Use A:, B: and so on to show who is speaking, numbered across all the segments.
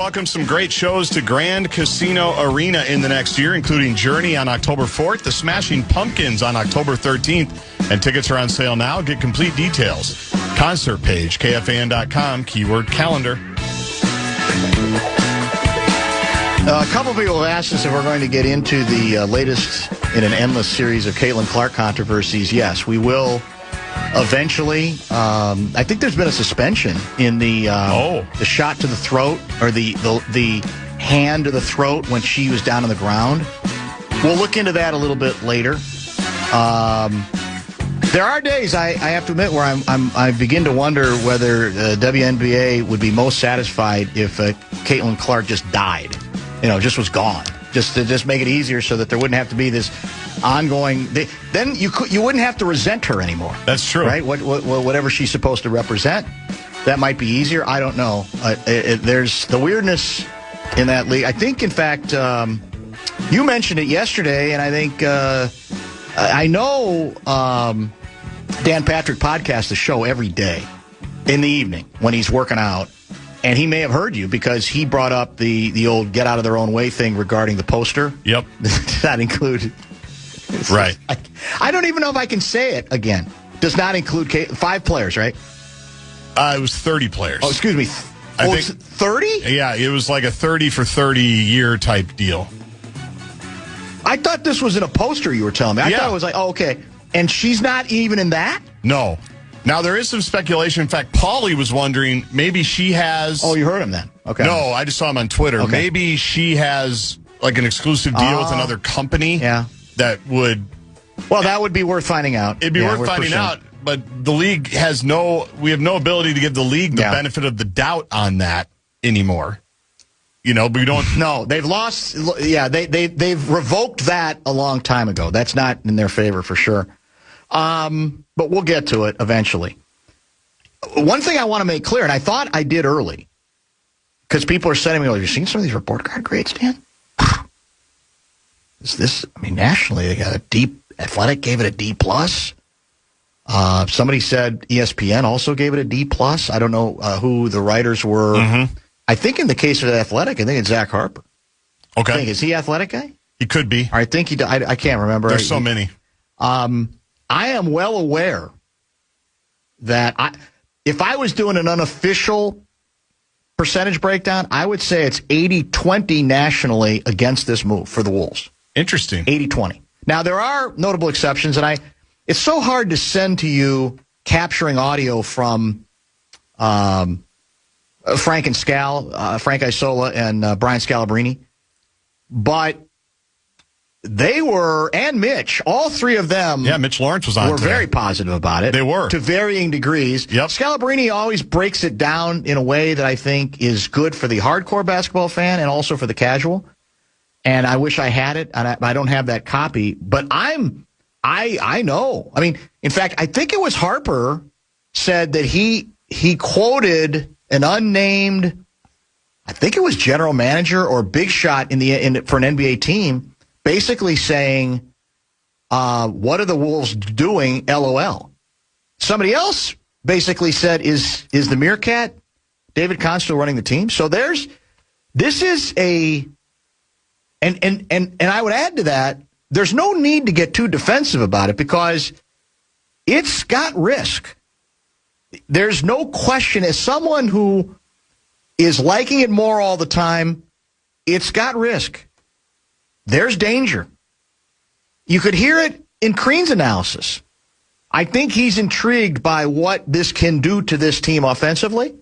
A: welcome some great shows to Grand Casino Arena in the next year, including Journey on October 4th, the Smashing Pumpkins on October 13th, and tickets are on sale now. Get complete details. Concert page, KFAN.com, keyword calendar.
B: A couple people have asked us if we're going to get into the latest in an endless series of Caitlin Clark controversies. Yes, we will eventually. I think there's been a suspension in the shot to the throat, or the hand to the throat when she was down on the ground. We'll look into that a little bit later. There are days, I have to admit, where I begin to wonder whether the WNBA would be most satisfied if Caitlin Clark just died. Just was gone. Just to make it easier so that there wouldn't have to be this ongoing. Then you wouldn't have to resent her anymore.
A: That's true,
B: right? Whatever she's supposed to represent, that might be easier. I don't know. There's the weirdness in that league. I think, in fact, you mentioned it yesterday, and I think I know Dan Patrick podcasts the show every day in the evening when he's working out. And he may have heard you because he brought up the old get out of their own way thing regarding the poster.
A: Yep.
B: Does not include.
A: Right.
B: I don't even know if I can say it again. Does not include 5 players, right?
A: It was 30 players.
B: Oh, excuse me.
A: I think
B: 30?
A: Yeah, it was like a 30 for 30 year type deal.
B: I thought this was in a poster you were telling me. I thought it was like, oh, okay. And she's not even in that?
A: No. Now, there is some speculation. In fact, Paulie was wondering, maybe she has...
B: Oh, you heard him then? Okay.
A: No, I just saw him on Twitter. Okay. Maybe she has like an exclusive deal with another company that would...
B: Well, that would be worth finding out.
A: It'd be worth finding out, but the league has we have no ability to give the league the benefit of the doubt on that anymore. But we don't...
B: No, they've lost... Yeah, they've revoked that a long time ago. That's not in their favor for sure. But we'll get to it eventually. One thing I want to make clear, and I thought I did early, because people are sending me, have you seen some of these report card grades, Dan? Nationally, they got a D. Athletic gave it a D+. Somebody said ESPN also gave it a D+. I don't know who the writers were. Mm-hmm. I think in the case of Athletic, I think it's Zach Harper.
A: Okay.
B: Is he Athletic guy?
A: He could be.
B: I think he. I can't remember.
A: There's so many.
B: I am well aware that if I was doing an unofficial percentage breakdown, I would say it's 80-20 nationally against this move for the Wolves.
A: Interesting.
B: 80-20. Now, there are notable exceptions, and it's so hard to send to you capturing audio from Frank Isola and Brian Scalabrine, but they were, and Mitch, all three of them.
A: Yeah, Mitch Lawrence was on.
B: Were very positive about it.
A: They were.
B: To varying degrees.
A: Yep.
B: Scalabrine always breaks it down in a way that I think is good for the hardcore basketball fan and also for the casual. And I wish I had it, and I don't have that copy. But I know. I mean, in fact, I think it was Harper said that he quoted an unnamed, I think it was general manager or big shot for an NBA team, basically saying, what are the Wolves doing, LOL. Somebody else basically said, is the Meerkat David Kahn still running the team? So this is and I would add to that, there's no need to get too defensive about it because it's got risk. There's no question, as someone who is liking it more all the time, it's got risk. There's danger. You could hear it in Crean's analysis. I think he's intrigued by what this can do to this team offensively,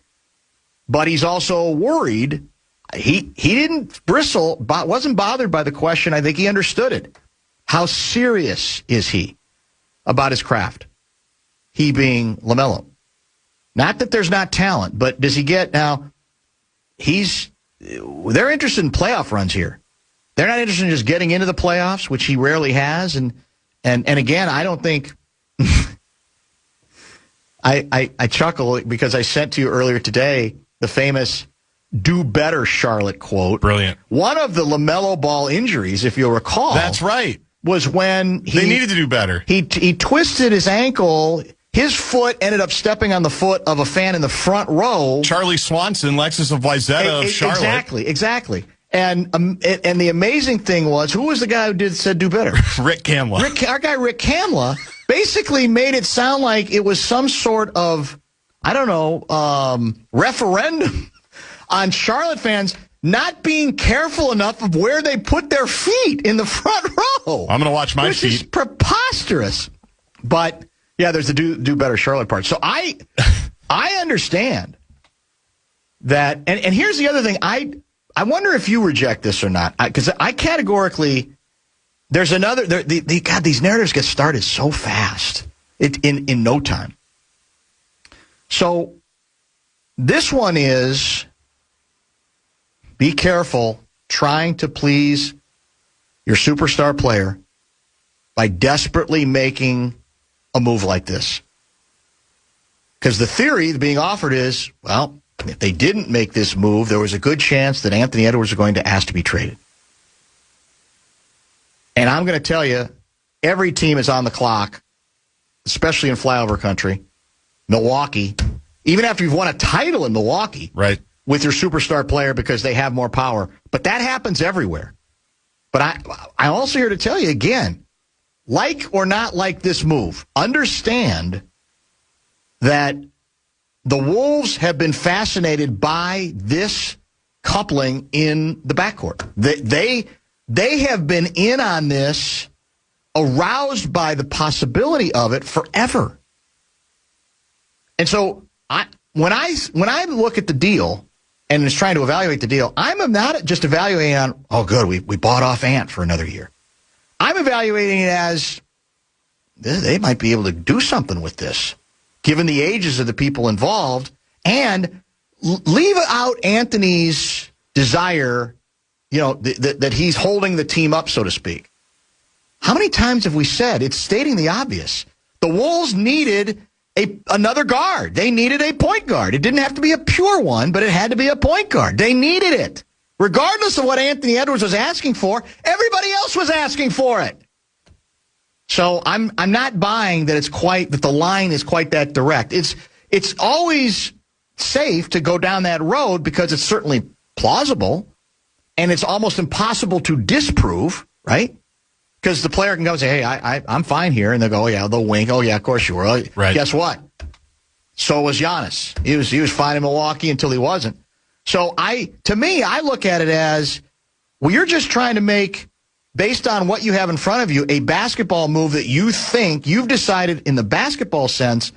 B: but he's also worried. He didn't bristle, wasn't bothered by the question. I think he understood it. How serious is he about his craft? He being LaMelo. Not that there's not talent, but does he get now? They're interested in playoff runs here. They're not interested in just getting into the playoffs, which he rarely has. And again, I don't think I chuckle because I sent to you earlier today the famous "do better, Charlotte" quote.
A: Brilliant.
B: One of the LaMelo Ball injuries, if you'll recall,
A: that's right,
B: was when
A: they needed to do better.
B: He twisted his ankle. his foot ended up stepping on the foot of a fan in the front row.
A: Charlie Swanson, Lexus of Wyzetta of Charlotte.
B: Exactly. And the amazing thing was, who was the guy who said do better?
A: Rick Kamla.
B: Our guy Rick Kamla basically made it sound like it was some sort of, I don't know, referendum on Charlotte fans not being careful enough of where they put their feet in the front row.
A: I'm going to watch my feet.
B: Which is preposterous. But, yeah, there's the do better Charlotte part. So I understand that. And here's the other thing. I wonder if you reject this or not. Because I categorically, there's another, God, these narratives get started so fast in no time. So this one is, be careful trying to please your superstar player by desperately making a move like this. Because the theory being offered is, well, if they didn't make this move, there was a good chance that Anthony Edwards was going to ask to be traded. And I'm going to tell you, every team is on the clock, especially in flyover country. Milwaukee, even after you've won a title in Milwaukee,
A: right,
B: with your superstar player because they have more power. But that happens everywhere. But I'm also here to tell you again, like or not like this move, understand that the Wolves have been fascinated by this coupling in the backcourt. They have been in on this, aroused by the possibility of it forever. And so when I look at the deal and is trying to evaluate the deal, I'm not just evaluating on, oh, good, we bought off Ant for another year. I'm evaluating it as they might be able to do something with this, given the ages of the people involved, and leave out Anthony's desire, that he's holding the team up, so to speak. How many times have we said, it's stating the obvious, the Wolves needed another guard. They needed a point guard. It didn't have to be a pure one, but it had to be a point guard. They needed it. Regardless of what Anthony Edwards was asking for, everybody else was asking for it. So I'm not buying that that the line is quite that direct. It's always safe to go down that road because it's certainly plausible and it's almost impossible to disprove, right? Because the player can go and say, hey, I'm fine here. And they'll go, oh, yeah, they'll wink. Oh, yeah, of course you were.
A: Right.
B: Guess what? So was Giannis. He was fine in Milwaukee until he wasn't. So to me, I look at it as, well, you're just trying to make, based on what you have in front of you, a basketball move that you think you've decided in the basketball sense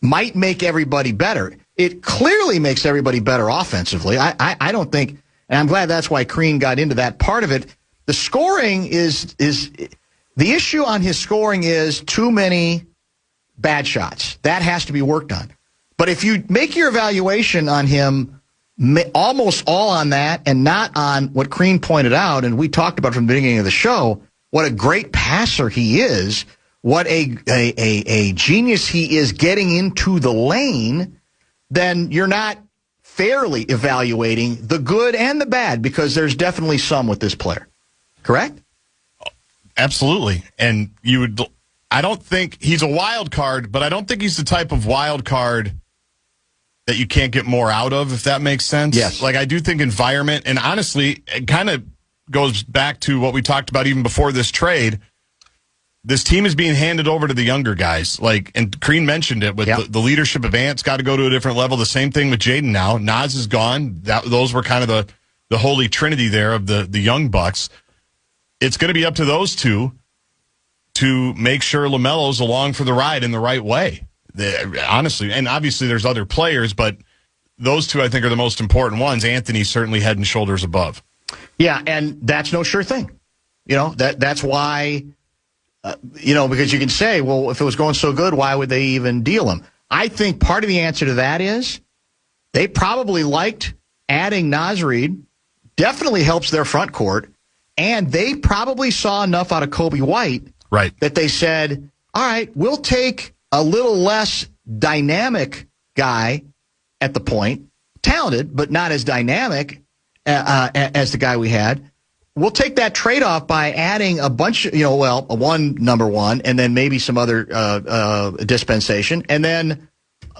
B: might make everybody better. It clearly makes everybody better offensively. I don't think, and I'm glad that's why Crean got into that part of it. The scoring is the issue on his scoring is too many bad shots. That has to be worked on. But if you make your evaluation on him almost all on that and not on what Crean pointed out, and we talked about from the beginning of the show, what a great passer he is, what a genius he is getting into the lane, then you're not fairly evaluating the good and the bad, because there's definitely some with this player. Correct?
A: Absolutely. And I don't think he's a wild card, but I don't think he's the type of wild card that you can't get more out of, if that makes sense.
B: Yes.
A: Like, I do think environment, and honestly, it kind of goes back to what we talked about even before this trade. This team is being handed over to the younger guys. And Crean mentioned it with the leadership of Ant's got to go to a different level. The same thing with Jaden now. Nas is gone. Those were kind of the holy trinity there of the young Bucks. It's going to be up to those two to make sure LaMelo's along for the ride in the right way. Honestly, and obviously there's other players, but those two I think are the most important ones. Anthony's certainly head and shoulders above.
B: Yeah, and that's no sure thing. That's why, because you can say, well, if it was going so good, why would they even deal him? I think part of the answer to that is they probably liked adding Naz Reid. Definitely helps their front court. And they probably saw enough out of Kobe White that they said, all right, we'll take a little less dynamic guy at the point, talented, but not as dynamic as the guy we had. we'll take that trade-off by adding a bunch, one number one, and then maybe some other dispensation, and then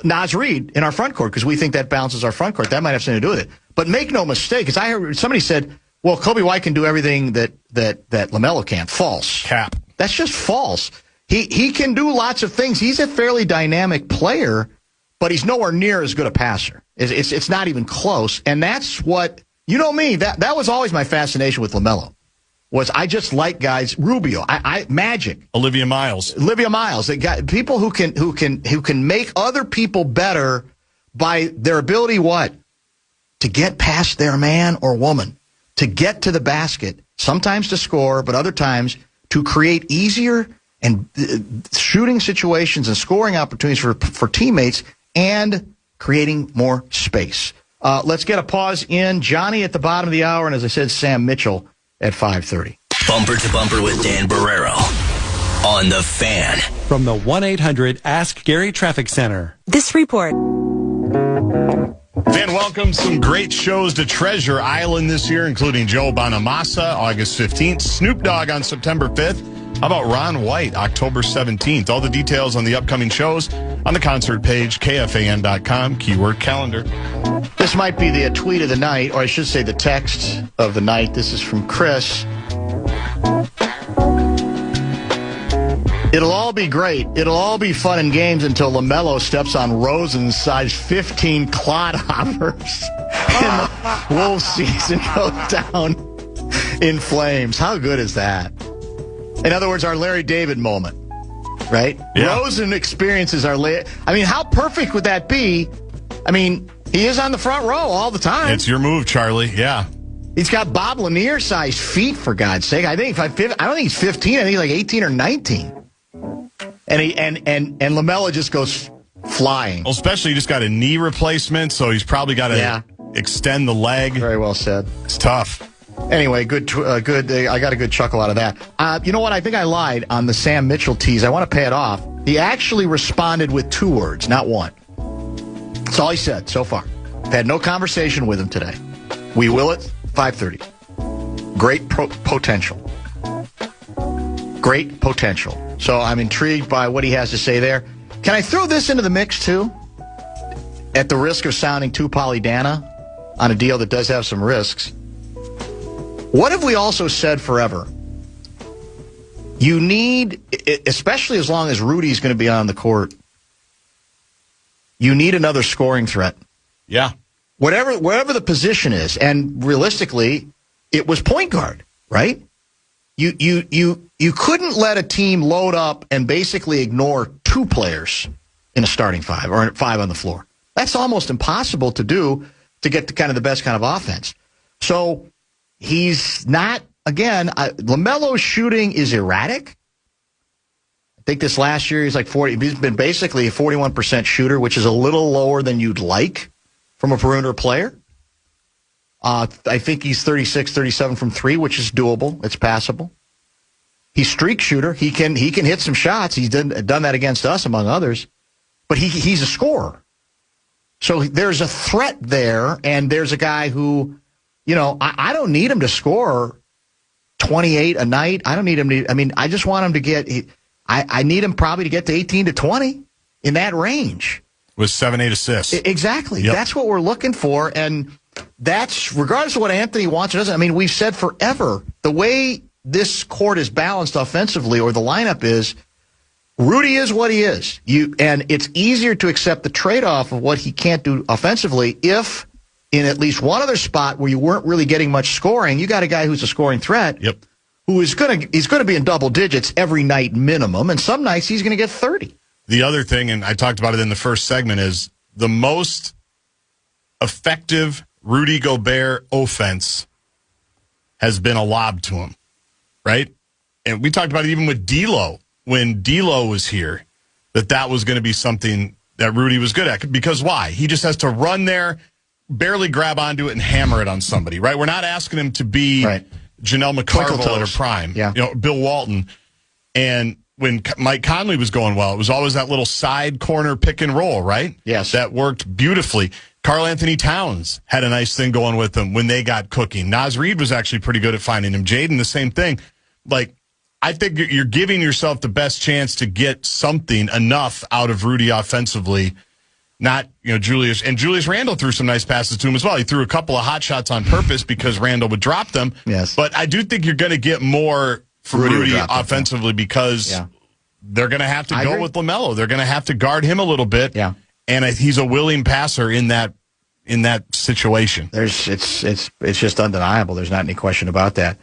B: Naz Reid in our front court, because we think that balances our front court. That might have something to do with it. But make no mistake, because I heard somebody said, well, Kobe White can do everything that LaMelo can't. False.
A: Cap.
B: That's just false. He can do lots of things. He's a fairly dynamic player, but he's nowhere near as good a passer. It's not even close. And that's what, you know me, that was always my fascination with LaMelo. Was I just like guys, Rubio, Magic,
A: Olivia Miles,
B: people who can make other people better by their ability to get past their man or woman, to get to the basket, sometimes to score, but other times to create easier and shooting situations and scoring opportunities for teammates and creating more space. Let's get a pause in. Johnny at the bottom of the hour, and as I said, Sam Mitchell at 5:30.
C: Bumper to Bumper with Dan Barrero on The Fan.
D: From the 1-800-ASK-GARY Traffic Center.
E: This report.
A: Fan, welcome. Some great shows to Treasure Island this year, including Joe Bonamassa, August 15th, Snoop Dogg on September 5th. How about Ron White, October 17th? All the details on the upcoming shows on the concert page, KFAN.com, keyword calendar.
B: This might be the tweet of the night, or I should say the text of the night. This is from Chris. It'll all be great. It'll all be fun and games until LaMelo steps on Rosen's size 15 clodhoppers and the Wolves season goes down in flames. How good is that? In other words, our Larry David moment, right?
A: Yeah.
B: Rosen experiences our how perfect would that be? He is on the front row all the time.
A: It's your move, Charlie. Yeah.
B: He's got Bob Lanier-sized feet, for God's sake. I don't think he's 15. I think he's like 18 or 19. And LaMelo just goes flying.
A: Well, especially, he just got a knee replacement, so he's probably got to extend the leg.
B: Very well said.
A: It's tough.
B: Anyway, good. I got a good chuckle out of that. You know what? I think I lied on the Sam Mitchell tease. I want to pay it off. He actually responded with 2 words, not one. That's all he said so far. I've had no conversation with him today. We will at 5:30. Great potential. Great potential. So I'm intrigued by what he has to say there. Can I throw this into the mix, too? At the risk of sounding too Pollyanna on a deal that does have some risks. What have we also said forever? You need, especially as long as Rudy's going to be on the court, you need another scoring threat.
A: Yeah.
B: Whatever the position is, and realistically, it was point guard, right? You couldn't let a team load up and basically ignore 2 players in a starting 5 or 5 on the floor. That's almost impossible to do to get to kind of the best kind of offense. So he's not, again, LaMelo's shooting is erratic. I think this last year he's been basically a 41% shooter, which is a little lower than you'd like from a perimeter player. I think he's 36, 37 from 3, which is doable. It's passable. He's streak shooter. He can hit some shots. He's done that against us, among others. But he's a scorer. So there's a threat there, and there's a guy who, I don't need him to score 28 a night. I don't need him to. I just want him to get. I need him probably to get to 18 to 20 in that range.
A: With 7-8 assists.
B: Exactly. Yep. That's what we're looking for, and that's regardless of what Anthony wants or doesn't. We've said forever the way this court is balanced offensively, or the lineup is, Rudy is what he is. And it's easier to accept the trade-off of what he can't do offensively if, in at least one other spot where you weren't really getting much scoring, you got a guy who's a scoring threat.
A: Yep.
B: Who is going to be in double digits every night minimum, and some nights he's going to get 30.
A: The other thing, and I talked about it in the first segment, is the most effective Rudy Gobert offense has been a lob to him, right? And we talked about it even with D'Lo when D'Lo was here, that was going to be something that Rudy was good at. Because why? He just has to run there, barely grab onto it, and hammer it on somebody, right? We're not asking him to be Janelle McCarville at her prime,
B: yeah.
A: Bill Walton. And when Mike Conley was going well, it was always that little side corner pick and roll, right?
B: Yes.
A: That worked beautifully. Karl Anthony Towns had a nice thing going with them when they got cooking. Naz Reid was actually pretty good at finding him. Jaden, the same thing. Like, I think you're giving yourself the best chance to get something enough out of Rudy offensively. Not, Julius Randle threw some nice passes to him as well. He threw a couple of hot shots on purpose because Randle would drop them.
B: Yes.
A: But I do think you're going to get more from Rudy offensively because they're going to have to go with LaMelo. They're going to have to guard him a little bit.
B: Yeah.
A: And he's a willing passer in that situation.
B: It's just undeniable. There's not any question about that.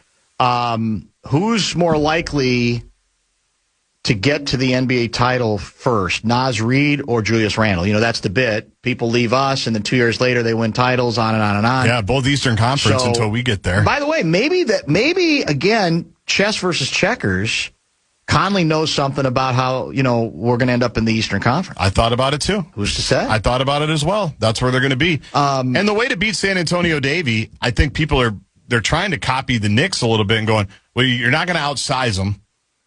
B: Who's more likely to get to the NBA title first, Naz Reid or Julius Randle? That's the bit. People leave us, and then 2 years later they win titles, on and on and on.
A: Yeah, both Eastern Conference until we get there.
B: By the way, maybe again, chess versus checkers, Conley knows something about how, we're going to end up in the Eastern Conference.
A: I thought about it, too.
B: Who's to say?
A: I thought about it as well. That's where they're going to be. And the way to beat San Antonio Davy, I think they're trying to copy the Knicks a little bit and going, well, you're not going to outsize them.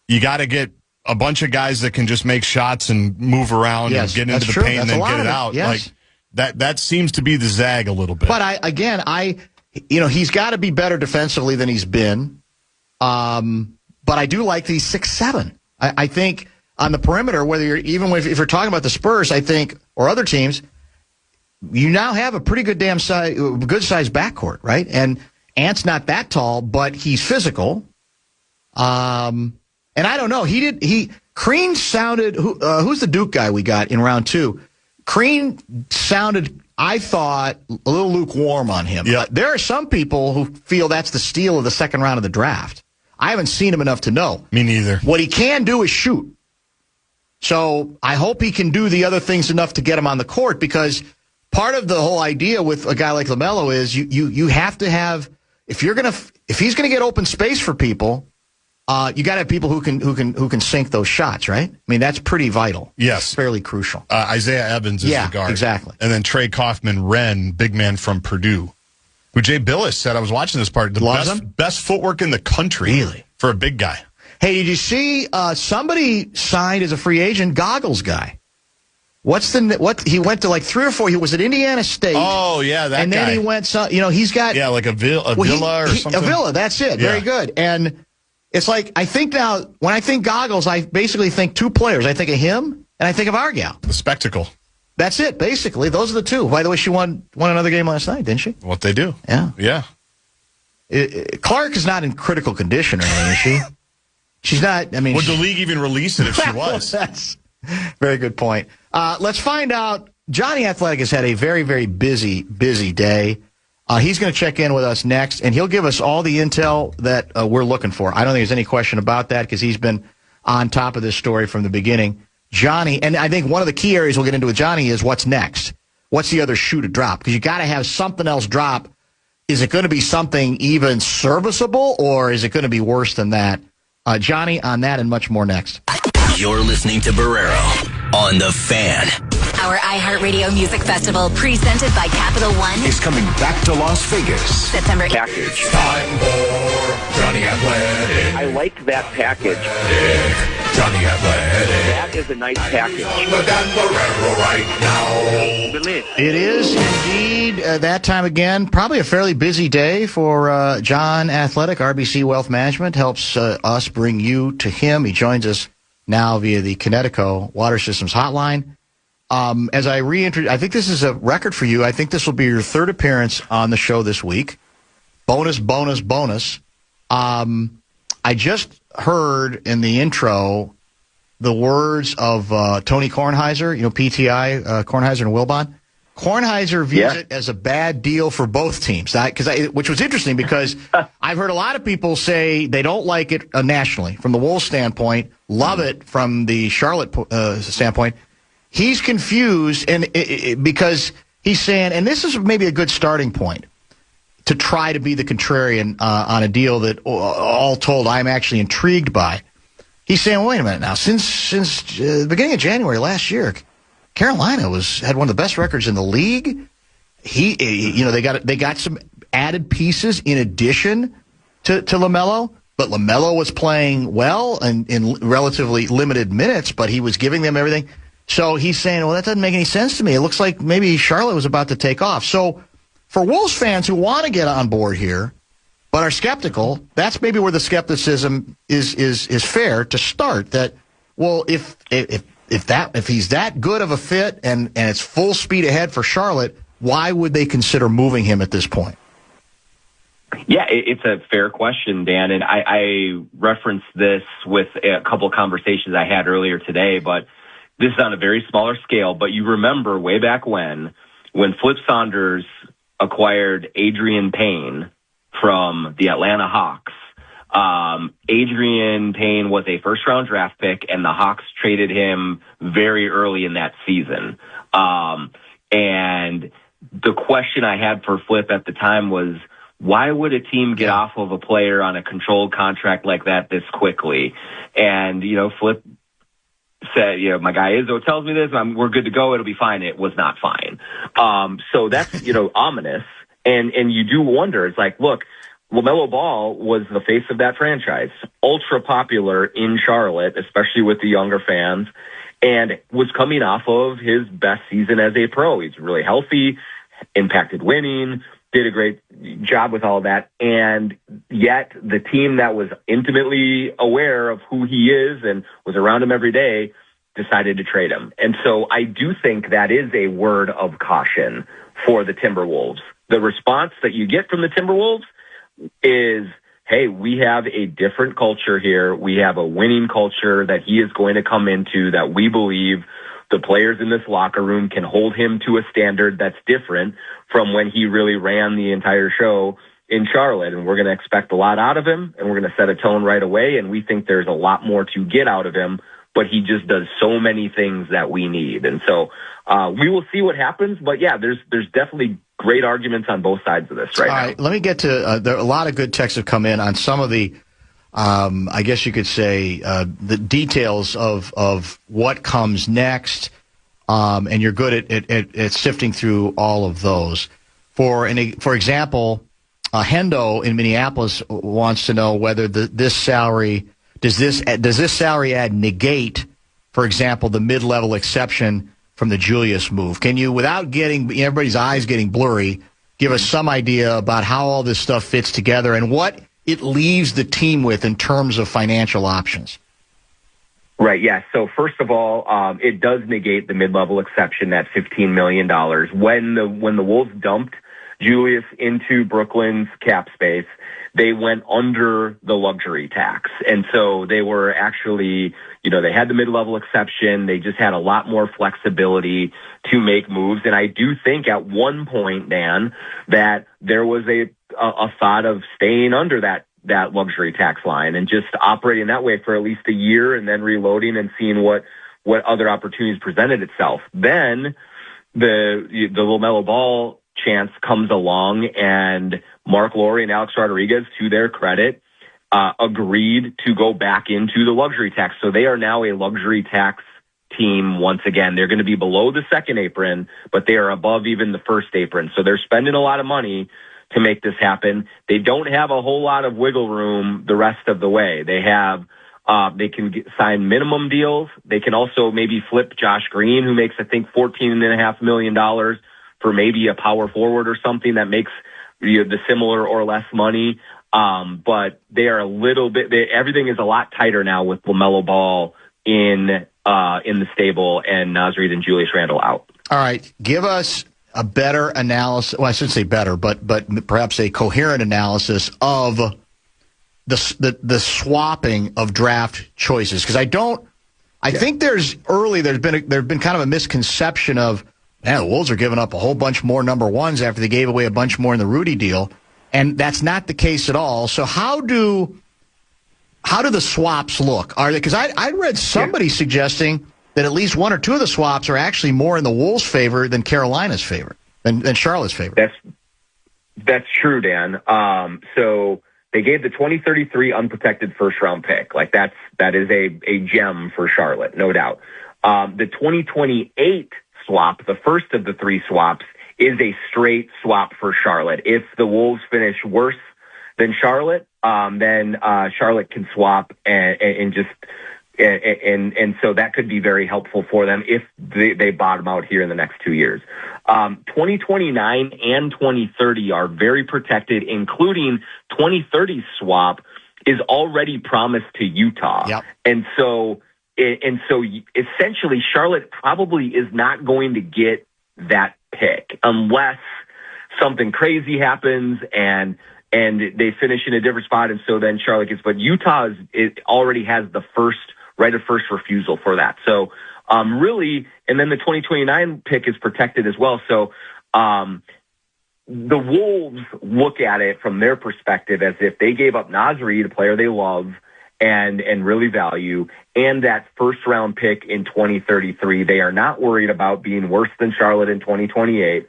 A: You got to get a bunch of guys that can just make shots and move around and get into the paint and then get it out.
B: Yes.
A: Like that seems to be the zag a little bit.
B: But he's got to be better defensively than he's been. But I do like these 6'7". I think on the perimeter, if you're talking about the Spurs, I think, or other teams, you now have a pretty good good sized backcourt, right? And Ant's not that tall, but he's physical. And I don't know. Crean sounded, who's the Duke guy we got in round 2? Crean sounded, I thought, a little lukewarm on him.
A: Yep.
B: There are some people who feel that's the steal of the second round of the draft. I haven't seen him enough to know.
A: Me neither.
B: What he can do is shoot. So I hope he can do the other things enough to get him on the court, because part of the whole idea with a guy like LaMelo is you have to have, if he's gonna get open space for people, you got to have people who can sink those shots, right? I mean, that's pretty vital.
A: Yes,
B: fairly crucial.
A: Isaiah Evans is the guard,
B: exactly,
A: and then Trey Kaufman-Renn, big man from Purdue, who Jay Billis said, I was watching this part, best footwork in the country,
B: really,
A: for a big guy.
B: Hey, did you see somebody signed as a free agent? Goggles guy. He went to like 3 or 4. He was at Indiana State.
A: Oh yeah, that guy.
B: And then he went. He's got
A: like a villa or something.
B: A villa. That's it. Yeah. Very good. And it's like, I think now, when I think Goggles, I basically think 2 players. I think of him, and I think of our gal.
A: The spectacle. That's
B: it, basically. Those are the 2. By the way, she won another game last night, didn't she?
A: What they do.
B: Yeah.
A: Yeah.
B: Clark is not in critical condition or anything, is she? She's not. I mean,
A: would the league even release it if she was?
B: That's a very good point. Let's find out. Jonny Athletic has had a very, very busy day. He's going to check in with us next, and he'll give us all the intel that we're looking for. I don't think there's any question about that, because he's been on top of this story from the beginning. Jonny, and I think one of the key areas we'll get into with Jonny is what's next. What's the other shoe to drop? Because you got to have something else drop. Is it going to be something even serviceable, or is it going to be worse than that? Jonny, on that and much more next.
C: You're listening to Barrero on The Fan.
E: Our iHeartRadio Music Festival, presented by Capital One,
F: is coming back to Las Vegas.
E: September 8th.
F: Package. Time for Jonny Athletic.
G: I like that package.
F: Jonny Athletic.
G: That is a nice package.
F: On the Dan Barrero right now.
G: Believe.
B: It is indeed that time again. Probably a fairly busy day for John Athletic. RBC Wealth Management helps us bring you to him. He joins us now via the Connecticut Water Systems Hotline. As I reintroduce, I think this is a record for you. I think this will be your 3rd appearance on the show this week. Bonus. I just heard in the intro the words of Tony Kornheiser, PTI, Kornheiser and Wilbon. Kornheiser views it as a bad deal for both teams, which was interesting because I've heard a lot of people say they don't like it nationally from the Wolves standpoint, love it from the Charlotte standpoint. He's confused because he's saying, and this is maybe a good starting point to try to be the contrarian on a deal that, all told, I'm actually intrigued by. He's saying, wait a minute now, since the beginning of January last year, Carolina had one of the best records in the league. They got some added pieces in addition to LaMelo. but LaMelo was playing well and in relatively limited minutes, but he was giving them everything. So he's saying, well, that doesn't make any sense to me. It looks like maybe Charlotte was about to take off. So for Wolves fans who want to get on board here but are skeptical, that's maybe where the skepticism is fair to start. That, well, if he's that good of a fit and it's full speed ahead for Charlotte, why would they consider moving him at this point?
H: Yeah, it's a fair question, Dan, and I referenced this with a couple conversations I had earlier today, but this is on a very smaller scale. But you remember way back when Flip Saunders acquired Adrian Payne from the Atlanta Hawks. Adrian Payne was a first-round draft pick, and the Hawks traded him very early in that season. And the question I had for Flip at the time was, why would a team get off of a player on a controlled contract like that this quickly? And, Flip said, my guy Izzo tells me this, we're good to go, it'll be fine. It was not fine. So that's, ominous. And you do wonder, it's like, look, LaMelo Ball was the face of that franchise, ultra popular in Charlotte, especially with the younger fans, and was coming off of his best season as a pro. He's really healthy, impacted winning, did a great job with all that. And yet the team that was intimately aware of who he is and was around him every day decided to trade him. And so I do think that is a word of caution for the Timberwolves. The response that you get from the Timberwolves is, hey, we have a different culture here. We have a winning culture that he is going to come into, that we believe the players in this locker room can hold him to a standard that's different from when he really ran the entire show in Charlotte. And we're going to expect a lot out of him, and we're going to set a tone right away. And we think there's a lot more to get out of him, but he just does so many things that we need. And so we will see what happens. But yeah, there's definitely great arguments on both sides of this right now. All right,
B: let me get to there are a lot of good texts have come in on some of the I guess you could say the details of what comes next, and you're good at sifting through all of those. For example, Hendo in Minneapolis wants to know whether this salary does this salary ad negate, for example, the mid-level exception from the Julius move. Can you, without getting everybody's eyes getting blurry, give us some idea about how all this stuff fits together and what it leaves the team with in terms of financial options?
H: Right, yeah. So first of all, it does negate the mid-level exception, that $15 million. When the Wolves dumped Julius into Brooklyn's cap space, they went under the luxury tax. And so they were actually, they had the mid-level exception. They just had a lot more flexibility to make moves. And I do think at one point, Dan, that there was a thought of staying under that luxury tax line and just operating that way for at least a year and then reloading and seeing what other opportunities presented itself. Then the LaMelo Ball chance comes along, and Mark Lowry and Alex Rodriguez, to their credit, agreed to go back into the luxury tax. So they are now a luxury tax team once again. They're going to be below the second apron, but they are above even the first apron. So they're spending a lot of money to make this happen. They don't have a whole lot of wiggle room the rest of the way. They have they can sign minimum deals. They can also maybe flip Josh Green, who makes, I think, $14.5 million for maybe a power forward or something that makes the similar or less money. But they are a little bit, everything is a lot tighter now with LaMelo Ball in the stable and Naz Reid and Julius Randle out. All
B: right. Give us a better analysis. Well, I shouldn't say better, but perhaps a coherent analysis of the swapping of draft choices. Because I think there's been kind of a misconception of, man, the Wolves are giving up a whole bunch more number ones after they gave away a bunch more in the Rudy deal. And that's not the case at all. So how do the swaps look? Are they, because I read somebody suggesting that at least one or two of the swaps are actually more in the Wolves' favor than Carolina's favor, than Charlotte's favor.
H: That's true, Dan. So they gave the 2033 unprotected first-round pick. Like that is a gem for Charlotte, no doubt. The 2028 swap, the first of the three swaps, is a straight swap for Charlotte. If the Wolves finish worse than Charlotte, then Charlotte can swap and so that could be very helpful for them if they bottom out here in the next 2 years. 2029 and 2030 are very protected, including 2030 swap is already promised to Utah.
B: Yep.
H: And so essentially Charlotte probably is not going to get that pick unless something crazy happens and they finish in a different spot. And so then Charlotte gets, but Utah already has the right of first refusal for that. So really, and then the 2029 pick is protected as well. So the Wolves look at it from their perspective as if they gave up Nasri, a player they love and really value, and that first round pick in 2033. They are not worried about being worse than Charlotte in 2028.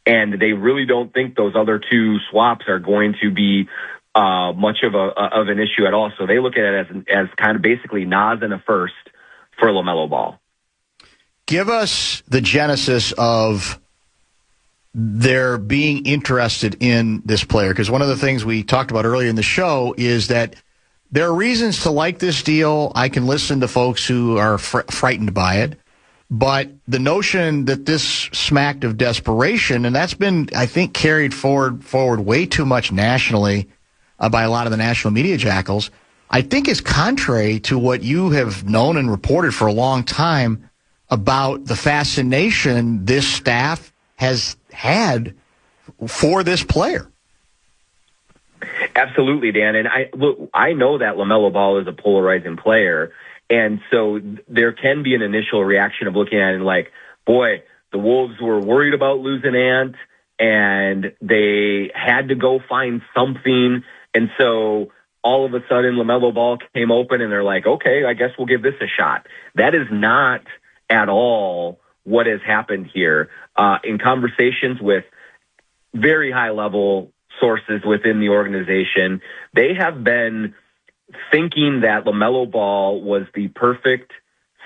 H: And they really don't think those other two swaps are going to be much of an issue at all. So they look at it as kind of basically Nas and a first for LaMelo Ball.
B: Give us the genesis of their being interested in this player, because one of the things we talked about earlier in the show is that there are reasons to like this deal. I can listen to folks who are frightened by it. But the notion that this smacked of desperation, and that's been, I think, carried forward way too much nationally by a lot of the national media jackals, I think is contrary to what you have known and reported for a long time about the fascination this staff has had for this player.
H: Absolutely, Dan. And I know that LaMelo Ball is a polarizing player. And so there can be an initial reaction of looking at it like, boy, the Wolves were worried about losing Ant and they had to go find something. And so all of a sudden LaMelo Ball came open and they're like, okay, I guess we'll give this a shot. That is not at all what has happened here. In conversations with very high level sources within the organization, they have been thinking that LaMelo Ball was the perfect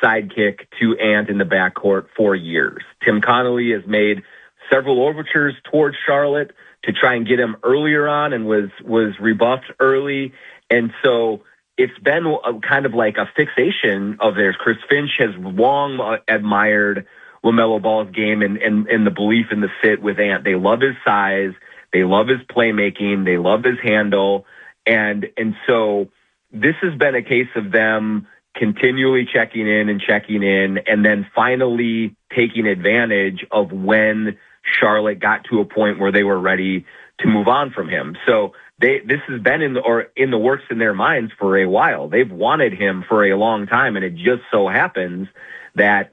H: sidekick to Ant in the backcourt for years. Tim Connolly has made several overtures towards Charlotte to try and get him earlier on and was rebuffed early. And so it's been kind of like a fixation of theirs. Chris Finch has long admired LaMelo Ball's game and the belief in the fit with Ant. They love his size. They love his playmaking. They love his handle. And so this has been a case of them continually checking in and then finally taking advantage of when Charlotte got to a point where they were ready to move on from him. So this has been in the works in their minds for a while. They've wanted him for a long time, and it just so happens that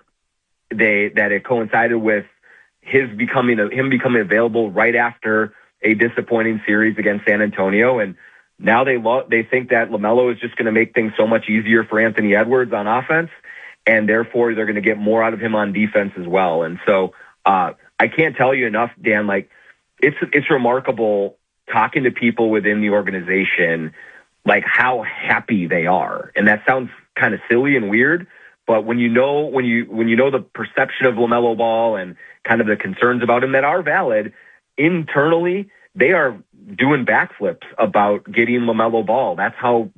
H: it coincided with him becoming available right after a disappointing series against San Antonio. And now they think that LaMelo is just going to make things so much easier for Anthony Edwards on offense, and therefore they're going to get more out of him on defense as well. And so I can't tell you enough, Dan, like it's remarkable talking to people within the organization, like how happy they are. And that sounds kind of silly and weird, but when you know the perception of LaMelo Ball and kind of the concerns about him that are valid, internally they are doing backflips about getting LaMelo Ball. That's how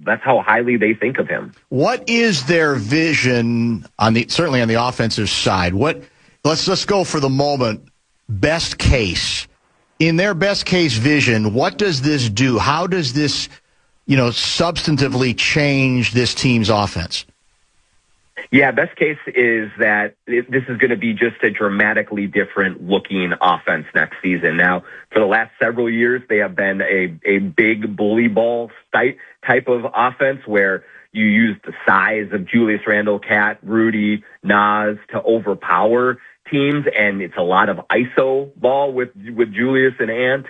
H: highly they think of him.
B: What is their vision certainly on the offensive side? Let's go for the moment. Best case. In their best case vision, what does this do? How does this, substantively change this team's offense?
H: Yeah, best case is that this is going to be just a dramatically different looking offense next season. Now, for the last several years, they have been a big bully ball type of offense where you use the size of Julius Randle, Cat, Rudy, Nas to overpower teams, and it's a lot of ISO ball with Julius and Ant.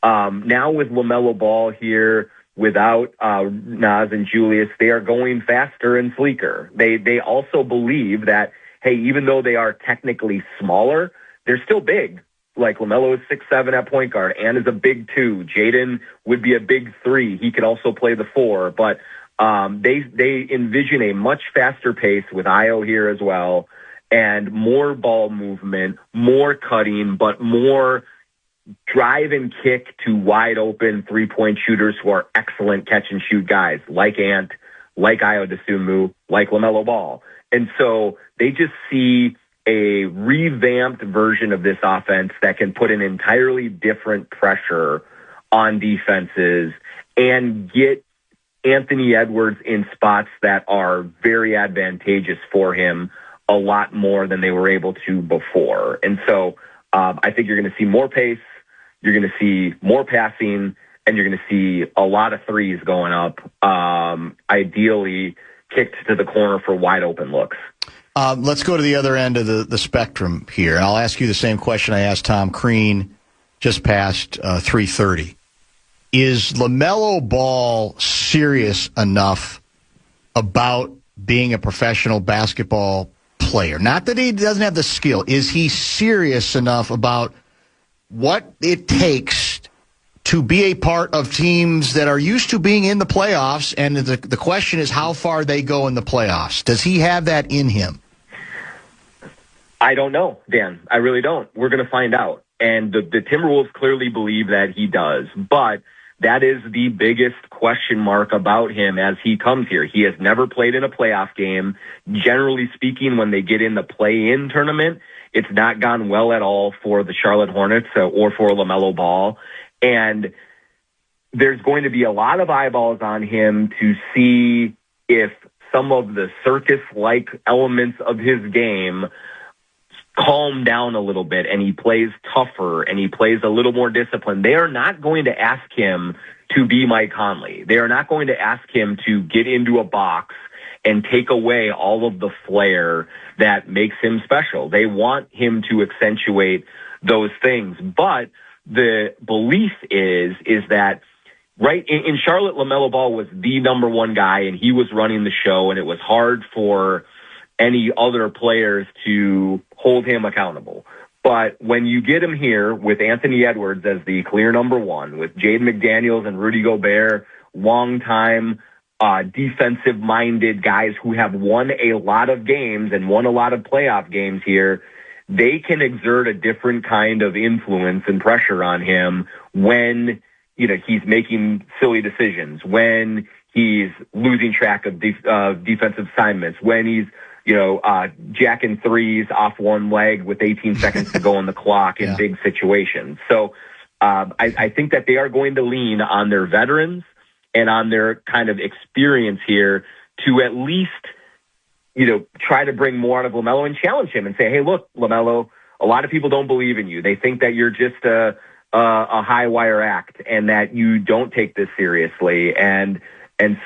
H: Now with LaMelo Ball here, without Nas and Julius, they are going faster and sleeker. They also believe that, hey, even though they are technically smaller, they're still big. Like LaMelo is 6'7" at point guard. Ant is a big 2. Jaden would be a big 3. He could also play the 4. But they envision a much faster pace with Io here as well, and more ball movement, more cutting, but more drive and kick to wide open 3-point shooters who are excellent catch and shoot guys like Ant, like Ayo Dosunmu, like LaMelo Ball. And so they just see a revamped version of this offense that can put an entirely different pressure on defenses and get Anthony Edwards in spots that are very advantageous for him a lot more than they were able to before. And so I think you're going to see more pace, you're going to see more passing, and you're going to see a lot of threes going up, ideally kicked to the corner for wide open looks.
B: Let's go to the other end of the spectrum here. I'll ask you the same question I asked Tom Crean just past 3:30. Is LaMelo Ball serious enough about being a professional basketball player? Not that he doesn't have the skill. Is he serious enough about what it takes to be a part of teams that are used to being in the playoffs? And the question is how far they go in the playoffs. Does he have that in him?
H: I don't know, Dan. I really don't. We're going to find out. And the Timberwolves clearly believe that he does. But that is the biggest question mark about him as he comes here. He has never played in a playoff game. Generally speaking, when they get in the play-in tournament, it's not gone well at all for the Charlotte Hornets or for LaMelo Ball. And there's going to be a lot of eyeballs on him to see if some of the circus-like elements of his game calm down a little bit and he plays tougher and he plays a little more disciplined. They are not going to ask him to be Mike Conley. They are not going to ask him to get into a box and take away all of the flair that makes him special. They want him to accentuate those things. But the belief is that right in Charlotte, LaMelo Ball was the number one guy and he was running the show, and it was hard for any other players to hold him accountable. But when you get him here with Anthony Edwards as the clear number one, with Jaden McDaniels and Rudy Gobert, longtime defensive-minded guys who have won a lot of games and won a lot of playoff games here, they can exert a different kind of influence and pressure on him when he's making silly decisions, when he's losing track of defensive assignments, when he's jacking threes off one leg with 18 seconds to go on the clock in big situations. So I think that they are going to lean on their veterans and on their kind of experience here to at least, try to bring more out of LaMelo and challenge him and say, hey, look, LaMelo, a lot of people don't believe in you. They think that you're just a high wire act and that you don't take this seriously. And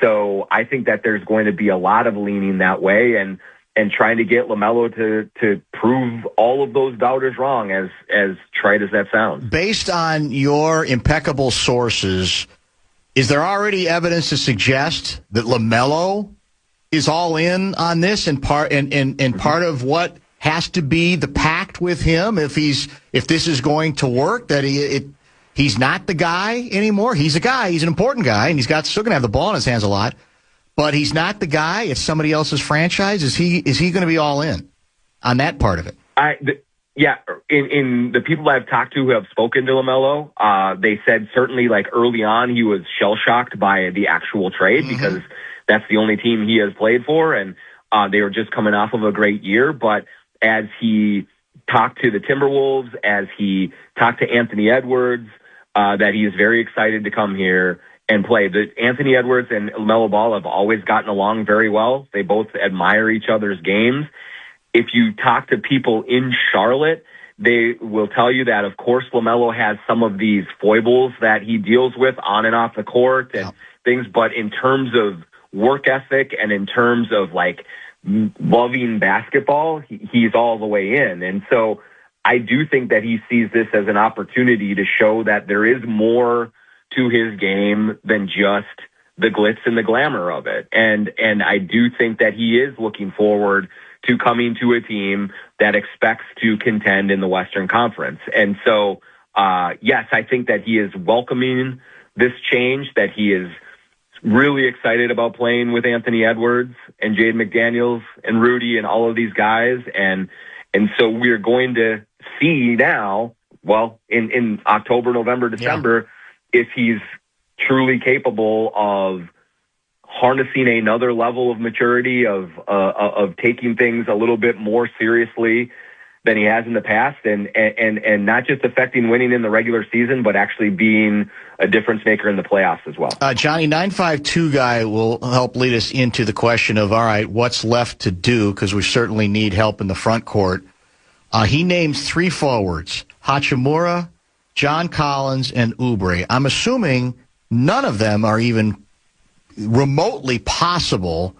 H: so I think that there's going to be a lot of leaning that way and trying to get LaMelo to prove all of those doubters wrong, as trite as that sounds. Based on your impeccable sources, is there already evidence to suggest that LaMelo is all in on this and part of what has to be the pact with him if this is going to work, that he's not the guy anymore? He's a guy. He's an important guy, and he's still going to have the ball in his hands a lot. But he's not the guy. It's somebody else's franchise. Is he going to be all in on that part of it? In the people I've talked to who have spoken to LaMelo, they said certainly like early on he was shell-shocked by the actual trade because that's the only team he has played for, and they were just coming off of a great year. But as he talked to the Timberwolves, as he talked to Anthony Edwards, that he is very excited to come here and play. Anthony Edwards and LaMelo Ball have always gotten along very well. They both admire each other's games. If you talk to people in Charlotte, they will tell you that, of course, LaMelo has some of these foibles that he deals with on and off the court and things. But in terms of work ethic and in terms of like loving basketball, he's all the way in. And so I do think that he sees this as an opportunity to show that there is more to his game than just the glitz and the glamour of it. And I do think that he is looking forward to coming to a team that expects to contend in the Western Conference. And so, yes, I think that he is welcoming this change, that he is really excited about playing with Anthony Edwards and Jaden McDaniels and Rudy and all of these guys. And so we're going to see now in October, November, December, if he's truly capable of harnessing another level of maturity, of taking things a little bit more seriously than he has in the past, and not just affecting winning in the regular season, but actually being a difference maker in the playoffs as well.
B: Johnny, 952 guy will help lead us into the question of, all right, what's left to do, because we certainly need help in the front court. He names 3 forwards, Hachimura, John Collins, and Oubre. I'm assuming none of them are even remotely possible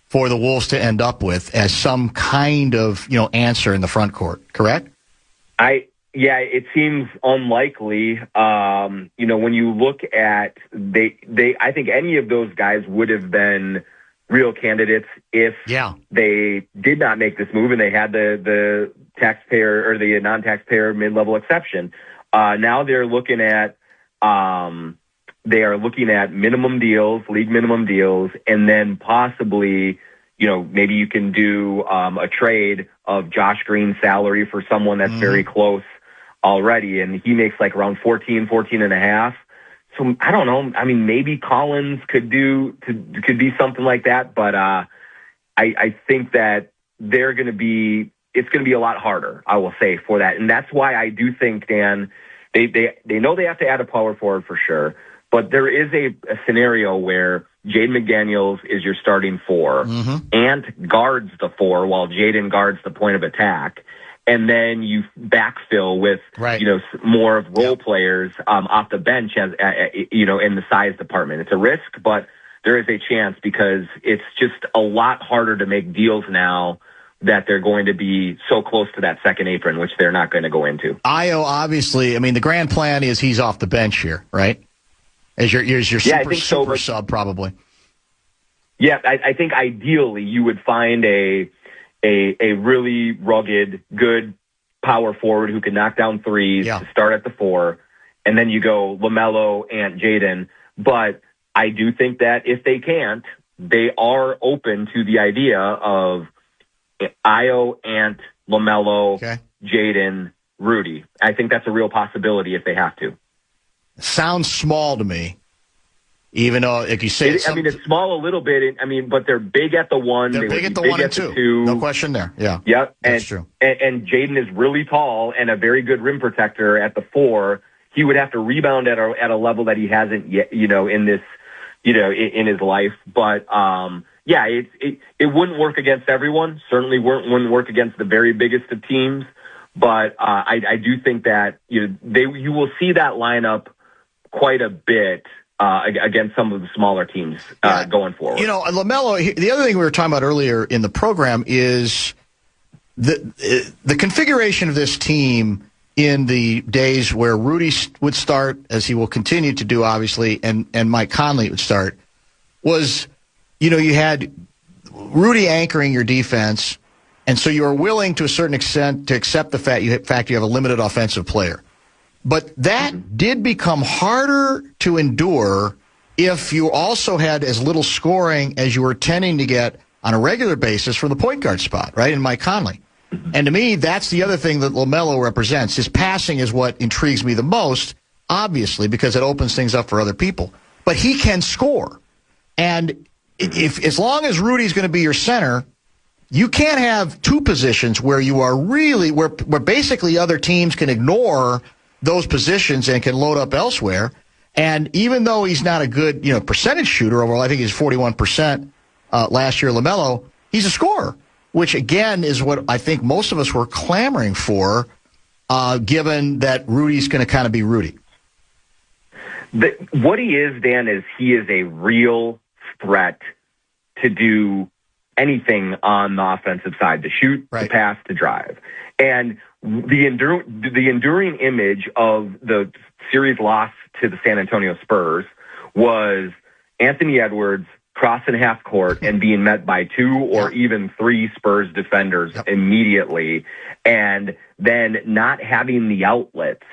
B: for the Wolves to end up with as some kind of, answer in the front court, correct?
H: It seems unlikely. When you look at I think any of those guys would have been real candidates if they did not make this move and they had the taxpayer or the non-taxpayer mid-level exception. Now they're looking at minimum deals, league minimum deals, and then possibly, maybe you can do a trade of Josh Green's salary for someone that's very close already, and he makes like around 14 and a half. So I don't know. I mean, maybe Collins could be something like that, but I think that it's going to be a lot harder, I will say, for that. And that's why I do think, Dan, they know they have to add a power forward for sure, but there is a scenario where Jaden McDaniels is your starting 4, Ant guards the 4 while Jaden guards the point of attack, and then you backfill with more of role players off the bench as in the size department. It's a risk, but there is a chance because it's just a lot harder to make deals now that they're going to be so close to that second apron, which they're not going to go into.
B: Io, obviously, I mean, the grand plan is he's off the bench here, right? As your super sub, probably.
H: Yeah, I think ideally you would find a really rugged, good power forward who can knock down threes to start at the 4, and then you go LaMelo and Jaden. But I do think that if they can't, they are open to the idea of Io, Ant, LaMelo, Jaden, Rudy. I think that's a real possibility if they have to.
B: Sounds small to me, even though, like you say,
H: it's small a little bit. But they're big at the 1.
B: They're big at the 1 and 2. No question there. Yeah.
H: Yep.
B: That's true.
H: And Jaden is really tall and a very good rim protector at the 4. He would have to rebound at a level that he hasn't yet, in this, in his life. But it wouldn't work against everyone. Certainly wouldn't work against the very biggest of teams. But I do think that you will see that lineup quite a bit against some of the smaller teams going forward.
B: LaMelo, the other thing we were talking about earlier in the program is the configuration of this team in the days where Rudy would start, as he will continue to do, obviously, and Mike Conley would start, was, you had Rudy anchoring your defense, and so you were willing to a certain extent to accept the fact you have a limited offensive player. But that did become harder to endure if you also had as little scoring as you were tending to get on a regular basis from the point guard spot, right, in Mike Conley. And to me, that's the other thing that LaMelo represents. His passing is what intrigues me the most, obviously, because it opens things up for other people. But he can score. And as long as Rudy's going to be your center, you can't have 2 positions where you are really, where basically other teams can ignore those positions and can load up elsewhere. And even though he's not a good, percentage shooter overall, I think he's 41% last year, LaMelo, he's a scorer, which again is what I think most of us were clamoring for, given that Rudy's going to kind of be Rudy.
H: What he is, Dan, is he is a real threat to do anything on the offensive side, to shoot, to pass, to drive. And the enduring image of the series loss to the San Antonio Spurs was Anthony Edwards crossing half court and being met by 2 or even 3 Spurs defenders immediately, and then not having the outlets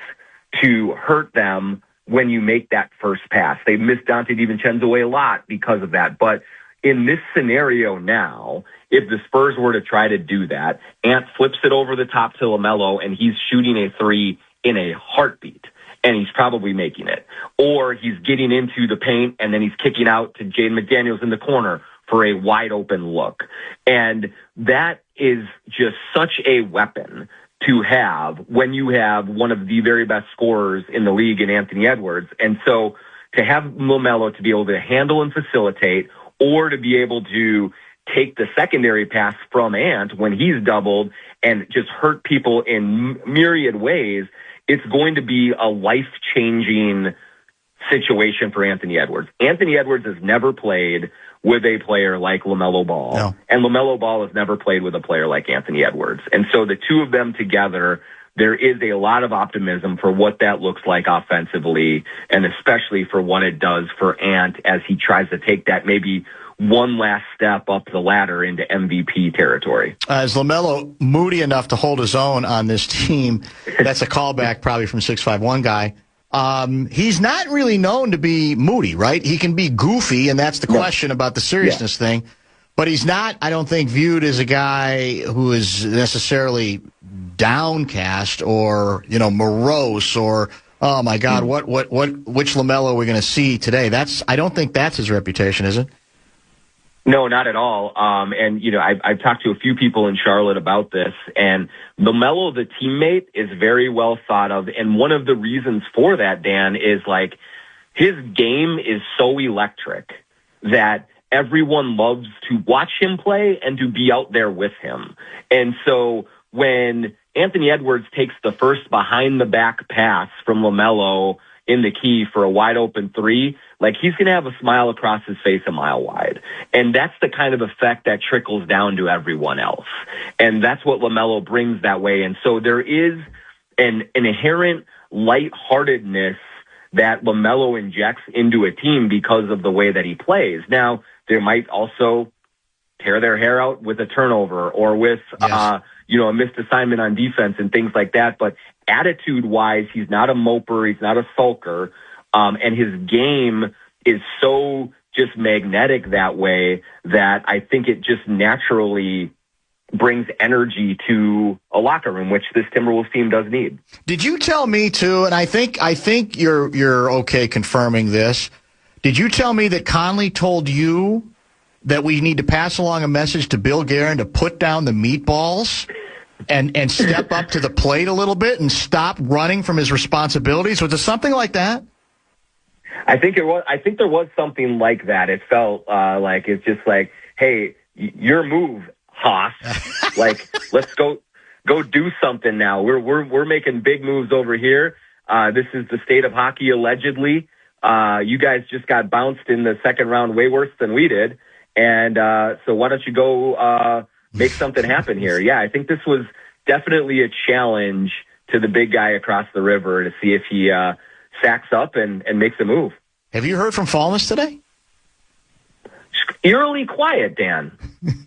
H: to hurt them when you make that first pass. They missed Dante DiVincenzo away a lot because of that. But in this scenario now, if the Spurs were to try to do that, Ant flips it over the top to LaMelo, and he's shooting a 3 in a heartbeat, and he's probably making it. Or he's getting into the paint, and then he's kicking out to Jaden McDaniels in the corner for a wide open look. And that is just such a weapon to have when you have one of the very best scorers in the league in Anthony Edwards. And so to have LaMelo to be able to handle and facilitate, or to be able to take the secondary pass from Ant when he's doubled and just hurt people in myriad ways, it's going to be a life-changing situation for Anthony Edwards. Anthony Edwards has never played with a player like LaMelo Ball.
B: No.
H: And LaMelo Ball has never played with a player like Anthony Edwards. And so the two of them together, there is a lot of optimism for what that looks like offensively, and especially for what it does for Ant as he tries to take that maybe one last step up the ladder into MVP territory.
B: Is LaMelo moody enough to hold his own on this team? That's a callback probably from 651 guy. He's not really known to be moody, right? He can be goofy, and that's the question about the seriousness thing. But he's not, I don't think, viewed as a guy who is necessarily downcast or, morose or, oh my God, which LaMelo are we going to see today? I don't think that's his reputation, is it?
H: No, not at all. I've talked to a few people in Charlotte about this, and LaMelo, the teammate, is very well thought of. And one of the reasons for that, Dan, is like his game is so electric that everyone loves to watch him play and to be out there with him. And so when Anthony Edwards takes the first behind the back pass from LaMelo in the key for a wide open three, like he's going to have a smile across his face a mile wide. And that's the kind of effect that trickles down to everyone else. And that's what LaMelo brings that way. And so there is an inherent lightheartedness that LaMelo injects into a team because of the way that he plays. Now, they might also tear their hair out with a turnover or with, a missed assignment on defense and things like that. But attitude-wise, he's not a moper. He's not a sulker. And his game is so just magnetic that way that I think it just naturally brings energy to a locker room, which this Timberwolves team does need.
B: Did you tell me too, and I think you're okay confirming this, did you tell me that Conley told you that we need to pass along a message to Bill Guerin to put down the meatballs and step up to the plate a little bit and stop running from his responsibilities? Was it something like that?
H: I think there was something like that. It felt like it's just like, hey, your move, Haas. Like, let's go do something now. We're making big moves over here. This is the state of hockey, allegedly. You guys just got bounced in the second round way worse than we did. And so why don't you go make something happen here? Yeah, I think this was definitely a challenge to the big guy across the river to see if he sacks up and makes a move.
B: Have you heard from Fallness today?
H: Eerily quiet, Dan.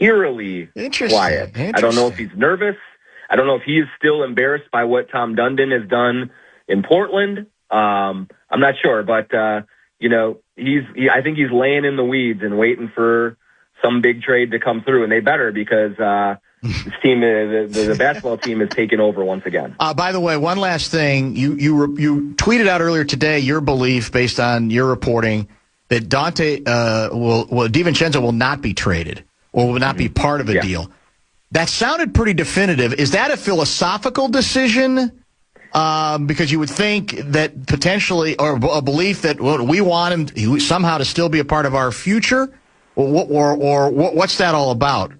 H: Eerily quiet. I don't know if he's nervous. I don't know if he is still embarrassed by what Tom Dundon has done in Portland. I'm not sure, but I think he's laying in the weeds and waiting for some big trade to come through, and they better, because this team, the basketball team, is taking over once again.
B: By the way, one last thing. You tweeted out earlier today your belief, based on your reporting, that DiVincenzo will not be traded or will not be part of a deal. That sounded pretty definitive. Is that a philosophical decision? Because you would think that potentially, or a belief that we want him somehow to still be a part of our future, or what's that all about?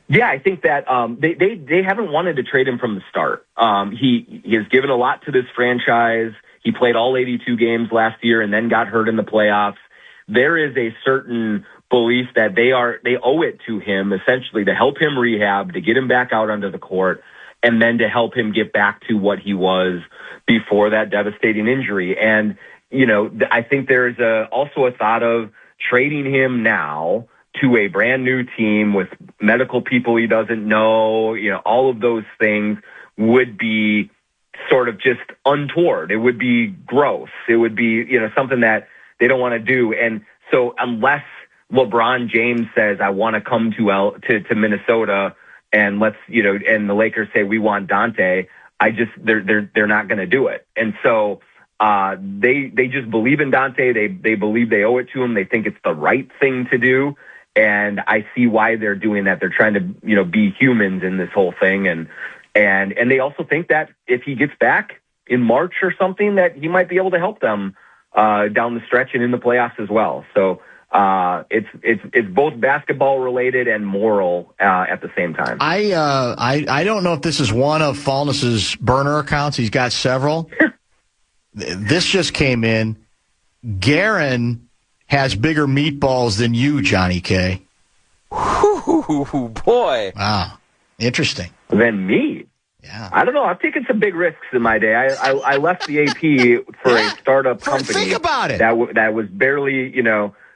H: Yeah, I think that they haven't wanted to trade him from the start. He has given a lot to this franchise. He played all 82 games last year and then got hurt in the playoffs. There is a certain belief that they owe it to him, essentially, to help him rehab, to get him back out onto the court, and then to help him get back to what he was before that devastating injury. And, I think there's also a thought of trading him now to a brand new team with medical people he doesn't know. All of those things would be sort of just untoward. It would be gross. It would be, something that they don't want to do. And so unless LeBron James says, I want to come to Minnesota, and and the Lakers say we want Dante, they're not going to do it. And so they just believe in Dante. They believe they owe it to him. They think it's the right thing to do. And I see why they're doing that. They're trying to, be humans in this whole thing. And they also think that if he gets back in March or something, that he might be able to help them down the stretch and in the playoffs as well. So it's both basketball related and moral at the same time.
B: I don't know if this is one of Fallness's burner accounts. He's got several. This just came in. Guerin has bigger meatballs than you, Johnny K.
I: Ooh, boy.
B: Wow. Interesting.
H: Than me?
B: Yeah.
H: I don't know. I've taken some big risks in my day. I left the AP for a startup company.
B: Think about it.
H: That was barely,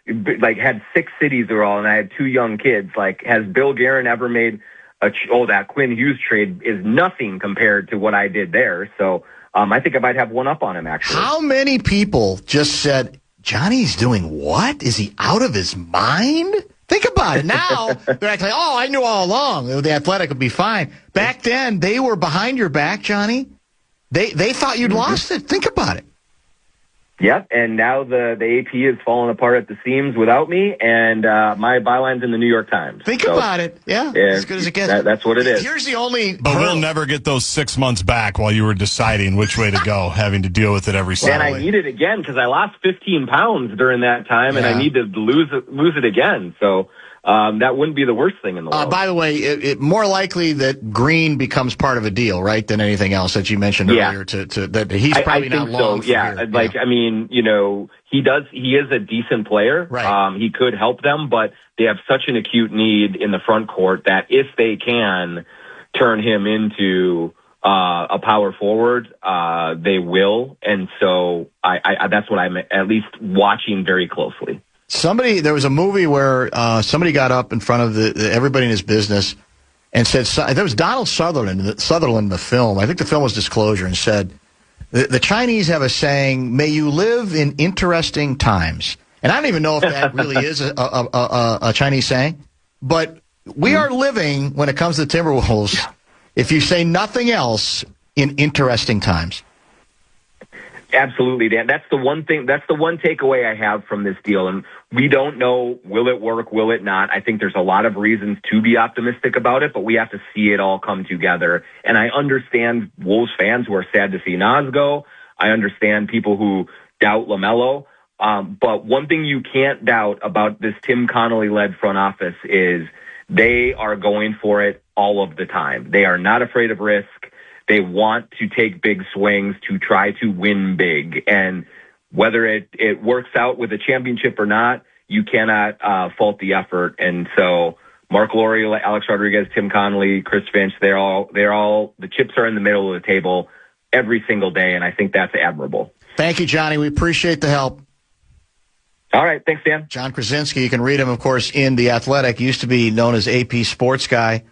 H: had 6 cities or all, and I had 2 young kids. Like, has Bill Guerin ever made that Quinn Hughes trade is nothing compared to what I did there. So I think I might have one up on him, actually.
B: How many people just said, Johnny's doing what? Is he out of his mind? Think about it. Now, they're acting like, I knew all along the Athletic would be fine. Back then, they were behind your back, Johnny. They thought you'd lost it. Think about it.
H: Yep, and now the AP is falling apart at the seams without me, and my byline's in the New York Times.
B: Think about it. Yeah, as good as it gets.
H: That's what it is.
B: Here's the only...
A: But we'll never get those 6 months back while you were deciding which way to go, having to deal with it every Sunday.
H: And I need it again because I lost 15 pounds during that time, and I need to lose it again. So that wouldn't be the worst thing in the world.
B: By the way, it more likely that Green becomes part of a deal, right, than anything else that you mentioned earlier. That he's probably not long.
H: Yeah, I mean, he is a decent player.
B: Right.
H: He could help them, but they have such an acute need in the front court that if they can turn him into a power forward, they will. And so I that's what I'm at least watching very closely.
B: There was a movie where somebody got up in front of everybody in his business and said, there was Donald Sutherland in the film. I think the film was Disclosure, and said, the Chinese have a saying, may you live in interesting times. And I don't even know if that really is a Chinese saying, but we are living, when it comes to the Timberwolves, if you say nothing else, in interesting times.
H: Absolutely, Dan. That's the one thing. That's the one takeaway I have from this deal. And we don't know, will it work, will it not? I think there's a lot of reasons to be optimistic about it, but we have to see it all come together. And I understand Wolves fans who are sad to see Nas go. I understand people who doubt LaMelo. But one thing you can't doubt about this Tim Connolly-led front office is they are going for it all of the time. They are not afraid of risk. They want to take big swings to try to win big. And whether it works out with a championship or not, you cannot fault the effort. And so Mark Lowry, Alex Rodriguez, Tim Connolly, Chris Finch, they're all the chips are in the middle of the table every single day. And I think that's admirable.
B: Thank you, Johnny. We appreciate the help.
H: All right. Thanks, Dan.
B: John Krasinski, you can read him, of course, in The Athletic. He used to be known as AP Sports Guy.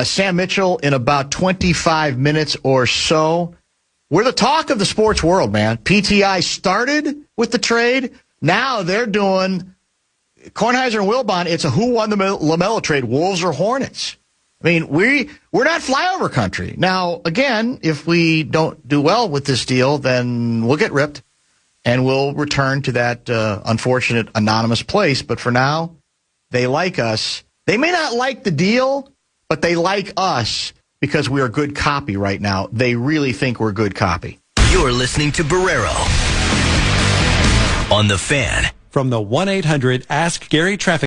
B: Sam Mitchell in about 25 minutes or so. We're the talk of the sports world, man. PTI started with the trade. Now they're doing Kornheiser and Wilbon. It's a who won the LaMelo trade, Wolves or Hornets. I mean, we're not flyover country. Now, again, if we don't do well with this deal, then we'll get ripped and we'll return to that unfortunate anonymous place. But for now, they like us. They may not like the deal, but they like us because we are good copy right now. They really think we're good copy.
C: You're listening to Barrero on The Fan.
D: From the 1-800-ASK-GARY traffic